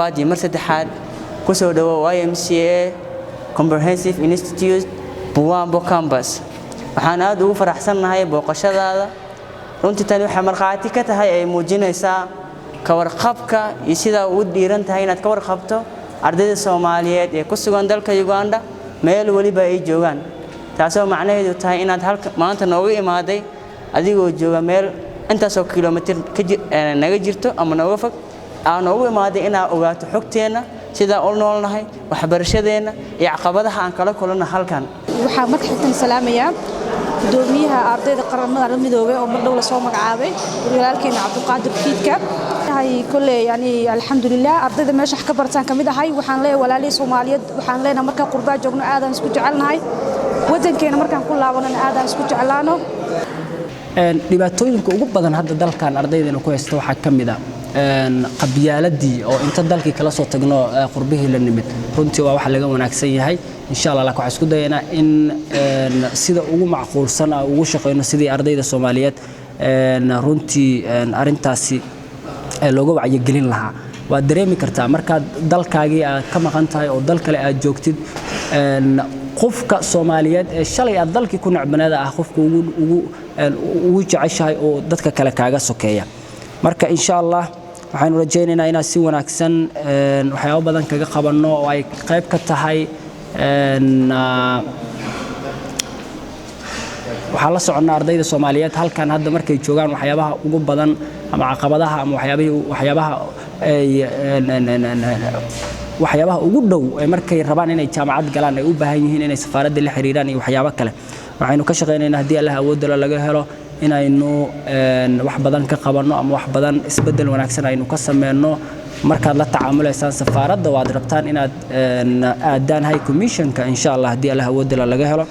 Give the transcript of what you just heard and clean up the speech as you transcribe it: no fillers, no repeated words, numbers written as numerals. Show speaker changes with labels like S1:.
S1: labaad iyo mar saddexaad ku soo dhawow YMCA Comprehensive Institute Buwambo Campus waxaan aad ugu faraxsanahay booqashadaada runtii tani waxa marqaati ka tahay ay muujinaysaa ka warqabka iyo sida uu dhiiran tahay inaad ka warqabto ardayda Soomaaliyeed ee ku sugan dalka Uganda meel waliba ay joogan taasoo macnaheedu tahay inaad halka maanta noogu imaaday adigoo jooga meel intaasoo kiiloomitir naga jirto ama nooga fog aan noogu imaaday inaad ogaato xogteena sida uu noolnahay waxbarashadeena iyo caqabadaha aan kala kulano halkan
S2: waxaa markaa salaamayaa gudoomiyaha ardayda qaramada midoobay oo mar dhow la soo magacaabay walaalkeena Cabdulqaadir Fiidka hay kullee yani alxamdulillah ardayda meesha ka bartaan kamid ahay waxaan leeyahay walaalay Soomaaliyeed waxaan leenahay marka qurbaa joogno aadan isku jecelnahay wadankeena markaan ku laabanana aadan isku jeclaano
S3: dhibaatooyinka ugu badan hadda dalkan ardaydeena ku haysta waxa kamid ah qabyaaladii oo inta dalkii kala soo tagno qurbihii la nimid runtii waa wax laga wanaagsan yahay insha Allah waxaan isku dayaynaa in sida ugu macquulsan ugu shaqeyno sidii ardayda Soomaaliyeed runtii arintaasi looga wacyi gelin lahaa waa dareemi kartaa marka dalkaagii aad ka maqan tahay oo dal kale aad joogtid qofka Soomaaliyeed ee shalay aad dalkii ku nacbanaada qofka ugu jeceshahay oo dadka kale kaaga sokeeya marka insha Allah waxaan rajaynaynaa inaad si wanaagsan waxyaabo badan kaga qabanno oo ay qayb ka tahay waxaa la soconaa ardayda Soomaaliyeed halkan hadda markay joogaan waxyaabaha ugu badan ama caqabadaha ama waxyaabaha ugu dhow ee markay rabaan inay jaamacad galaan ay u baahan yihiin inay safaaradda la xiriiraan iyo waxyaabo kale waxaynu ka shaqeynaynaa hadii Allah awood laga helo inaynu wax badan ka qabanno ama wax badan isbedel wanaagsan aynu ka sameeyno markaad la tacaamuleysaan safaaradda waad rabtaan inaad aadaan high commissionka insha Allah hadii Allah awood laga helo